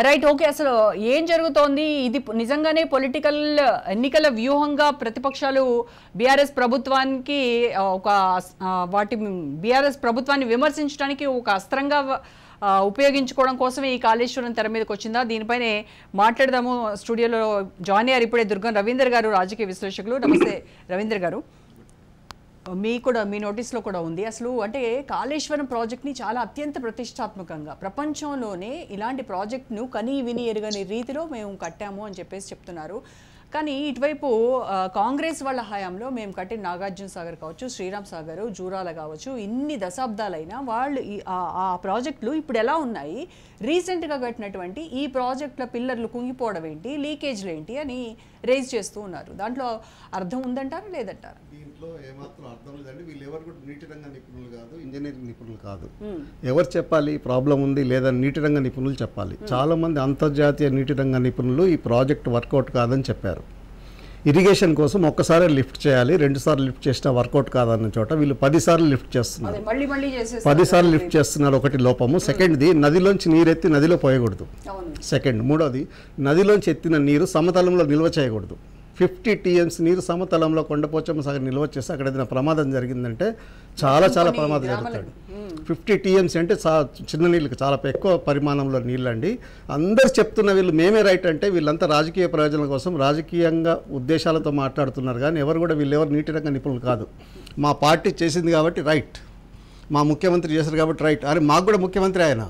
Right. Okay. అసలు ఏం జరుగుతోంది? ఇది నిజంగానే పొలిటికల్ ఎన్నికల వ్యూహంగా ప్రతిపక్షాలు బీఆర్ఎస్ ప్రభుత్వానికి వాటి బీఆర్ఎస్ ప్రభుత్వాన్ని విమర్శించడానికి ఒక అస్త్రంగా ఉపయోగించుకోవడం కోసమే ఈ కాళేశ్వరం తెర మీదకి వచ్చిందా? దీనిపైనే మాట్లాడదాము. స్టూడియోలో జాయిన్ అయ్యారు ఇప్పుడే దుర్గం రవీందర్ గారు, రాజకీయ విశ్లేషకులు. నమస్తే రవీందర్ గారు. మీ నోటీస్లో కూడా ఉంది. అసలు అంటే కాళేశ్వరం ప్రాజెక్ట్ని చాలా అత్యంత ప్రతిష్టాత్మకంగా ప్రపంచంలోనే ఇలాంటి ప్రాజెక్ట్ను కనీ విని ఎరుగని రీతిలో మేము కట్టాము అని చెప్పేసి చెప్తున్నారు. కానీ ఇటువైపు కాంగ్రెస్ వాళ్ళ హయాంలో మేము కట్టిన నాగార్జున సాగర్ కావచ్చు, శ్రీరామ్ సాగర్, జూరాల కావచ్చు, ఇన్ని దశాబ్దాలైనా వాళ్ళు ఆ ప్రాజెక్టులు ఇప్పుడు ఎలా ఉన్నాయి, రీసెంట్గా కట్టినటువంటి ఈ ప్రాజెక్టుల పిల్లర్లు కుంగిపోవడం ఏంటి, లీకేజ్లు ఏంటి అని రేజ్ చేస్తూ ఉన్నారు. దాంట్లో అర్థం ఉందంటారా లేదంటారా? దీంట్లో ఏమాత్రం అర్థం లేదండి. వీళ్ళు ఎవరు కూడా నీటి రంగ నిపుణులు కాదు, ఇంజనీరింగ్ నిపుణులు కాదు. ఎవరు చెప్పాలి ప్రాబ్లం ఉంది లేదా నీటి రంగ నిపుణులు చెప్పాలి. చాలా మంది అంతర్జాతీయ నీటి రంగ నిపుణులు ఈ ప్రాజెక్ట్ వర్కౌట్ కాదని చెప్పారు. ఇరిగేషన్ కోసం ఒక్కసారి లిఫ్ట్ చేయాలి, 2 సార్లు లిఫ్ట్ చేసినా వర్కౌట్ కాదన్న చోట వీళ్ళు 10 సార్లు లిఫ్ట్ చేస్తున్నారు. 10 సార్లు లిఫ్ట్ చేస్తున్నారు. ఒకటి లోపము. సెకండ్ది, నదిలోంచి నీరెత్తి నదిలో పోయకూడదు. సెకండ్. మూడోది, నదిలోంచి ఎత్తిన నీరు సమతలంలో నిల్వ చేయకూడదు. 50 TMs నీరు సమతలంలో కొండపోచమ్మ సాగర్ నిల్వ చేస్తే అక్కడ ఏదైనా ప్రమాదం జరిగిందంటే చాలా ప్రమాదం జరుగుతాడు. 50 TMs అంటే చిన్న నీళ్ళకి చాలా ఎక్కువ పరిమాణంలో నీళ్ళండి. అందరు చెప్తున్న వీళ్ళు మేమే రైట్ అంటే వీళ్ళంతా రాజకీయ ప్రయోజనాల కోసం రాజకీయంగా ఉద్దేశాలతో మాట్లాడుతున్నారు. కానీ ఎవరు కూడా వీళ్ళెవరు నీటి రంగ నిపుణులు కాదు. మా పార్టీ చేసింది కాబట్టి రైట్, మా ముఖ్యమంత్రి చేశారు కాబట్టి రైట్. అరే మాకు కూడా ముఖ్యమంత్రి ఆయన,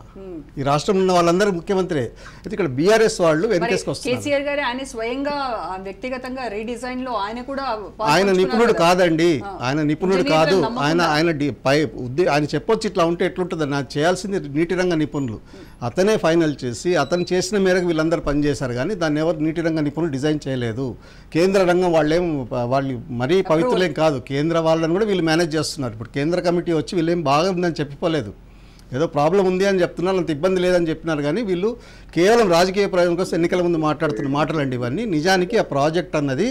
ఈ రాష్ట్రంలో ఉన్న వాళ్ళందరూ ముఖ్యమంత్రి. అయితే ఇక్కడ బీఆర్ఎస్ వాళ్ళు వెనకేసుకొస్తారు. కేసీఆర్ గారు ఆయన స్వయంగా వ్యక్తిగతంగా రీడిజైన్ లో ఆయన నిపుణుడు కాదండి, ఆయన నిపుణుడు కాదు. ఆయన చెప్పొచ్చు ఇట్లా ఉంటే ఎట్లుంటుంది. నాకు చేయాల్సింది నీటి రంగ నిపుణులు. అతనే ఫైనల్ చేసి అతను చేసిన మేరకు వీళ్ళందరూ పనిచేశారు. కానీ దాన్ని ఎవరు నీటి రంగ నిపుణులు డిజైన్ చేయలేదు. కేంద్ర రంగం వాళ్ళు మరీ పవిత్రులేం కాదు. కేంద్ర వాళ్ళని కూడా వీళ్ళు మేనేజ్ చేస్తున్నారు. ఇప్పుడు కేంద్ర కమిటీ వచ్చి వీళ్ళేం బాగా ఉందని చెప్పిపోలేదు, ఏదో ప్రాబ్లం ఉంది అని చెప్తున్నారు, అంత ఇబ్బంది లేదని చెప్పినారు. కానీ వీళ్ళు కేవలం రాజకీయ ప్రయోజనం కోసం ఎన్నికల ముందు మాట్లాడుతున్న మాటలండి ఇవన్నీ. నిజానికి ఆ ప్రాజెక్ట్ అన్నది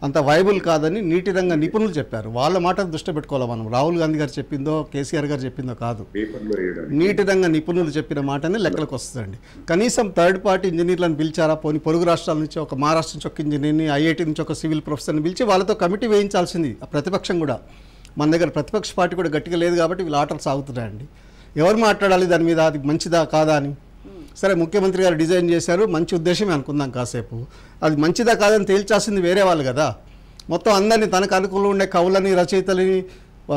అంత వైబుల్ కాదని నీటి రంగ నిపుణులు చెప్పారు. వాళ్ళ మాటలు దృష్టి పెట్టుకోవాలి మనం. రాహుల్ గాంధీ గారు చెప్పిందో కేసీఆర్ గారు చెప్పిందో కాదు, నీటి రంగ నిపుణులు చెప్పిన మాటనే లెక్కలకు వస్తుందండి. కనీసం థర్డ్ పార్టీ ఇంజనీర్లను పిలిచారా? పోనీ పొరుగు రాష్ట్రాల నుంచి ఒక మహారాష్ట్ర నుంచి ఒక ఇంజనీర్ని, ఐఐటి నుంచి ఒక సివిల్ ప్రొఫెసర్ని పిలిచి వాళ్ళతో కమిటీ వేయించాల్సింది ప్రతిపక్షం కూడా. మన దగ్గర ప్రతిపక్ష పార్టీ కూడా గట్టిగా లేదు కాబట్టి వీళ్ళు ఆటలు సాగుతున్నాయండి. ఎవరు మాట్లాడాలి దాని మీద, అది మంచిదా కాదా అని? సరే, ముఖ్యమంత్రి గారు డిజైన్ చేశారు, మంచి ఉద్దేశమే అనుకుందాం కాసేపు. అది మంచిదా కాదని తేల్చాల్సింది వేరే వాళ్ళు కదా. మొత్తం అందరినీ తనకు అనుకూలంగా ఉండే కవులని,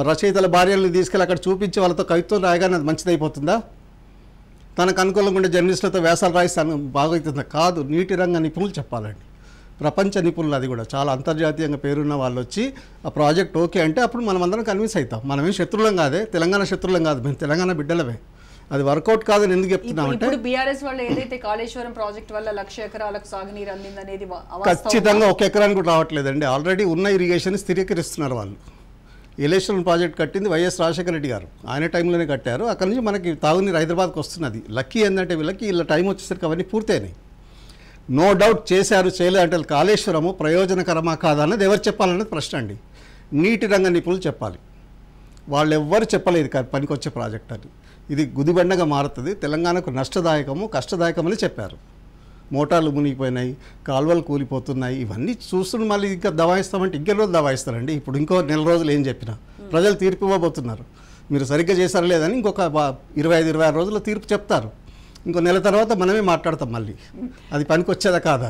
రచయితల భార్యలని తీసుకెళ్ళి అక్కడ చూపించి వాళ్ళతో కవిత్వం రాయగానే అది మంచిదైపోతుందా? తనకు అనుకూలంగా ఉండే జర్నలిస్టులతో వ్యాసాలు రాయిస్తాను బాగవుతుందా? కాదు. నీటి రంగ నిపుణులు చెప్పాలండి, ప్రపంచ నిపుణులు. అది కూడా చాలా అంతర్జాతీయంగా పేరున్న వాళ్ళు వచ్చి ఆ ప్రాజెక్ట్ ఓకే అంటే అప్పుడు మనం అందరం కన్విన్స్ అవుతాం. మనమేం శత్రువులం కాదే, తెలంగాణ శత్రువులం కాదు, మేము తెలంగాణ బిడ్డలమే. అది వర్కౌట్ కాదని ఎందుకు చెప్తున్నామంటే, బీఆర్ఎస్ వాళ్ళు ఏదైతే కాళేశ్వరం ప్రాజెక్ట్ వల్ల 1,00,000 ఎకరాలకు సాగునీరు అందిందనేది ఖచ్చితంగా 1 ఎకరానికి కూడా రావట్లేదండి. ఆల్రెడీ ఉన్న ఇరిగేషన్ స్థిరీకరిస్తున్నారు వాళ్ళు. ఎలేశ్వరం ప్రాజెక్ట్ కట్టింది వైఎస్ రాజశేఖర రెడ్డి గారు, ఆయన టైంలోనే కట్టారు. అక్కడి నుంచి మనకి తాగునీరు హైదరాబాద్కి వస్తున్నది. లక్కీ ఏంటంటే వీళ్ళకి ఇలా టైం వచ్చేసరికి అవన్నీ పూర్తయినాయి. నో డౌట్ చేశారు, చేయలేదు అంటే కాళేశ్వరము ప్రయోజనకరమా కాదా అన్నది ఎవరు చెప్పాలన్నది ప్రశ్న అండి. నీటి రంగ నిపుణులు చెప్పాలి. వాళ్ళు ఎవ్వరు చెప్పలేదు పనికొచ్చే ప్రాజెక్ట్ అని. ఇది గుదిబండగా మారుతుంది, తెలంగాణకు నష్టదాయకము కష్టదాయకమని చెప్పారు. మోటార్లు మునిగిపోయినాయి, కాలువలు కూలిపోతున్నాయి, ఇవన్నీ చూస్తున్న మళ్ళీ ఇంకా దవాయిస్తామంటే ఇంకెన్ని రోజులు దవాయిస్తారండి. ఇప్పుడు ఇంకో నెల రోజులు ఏం చెప్పినా ప్రజలు తీర్పు ఇవ్వబోతున్నారు. మీరు సరిగ్గా చేశారు లేదని ఇంకొక 25-26 రోజుల్లో తీర్పు చెప్తారు. ఇంకో నెల తర్వాత మనమే మాట్లాడతాం మళ్ళీ అది పనికొచ్చేదా కాదా.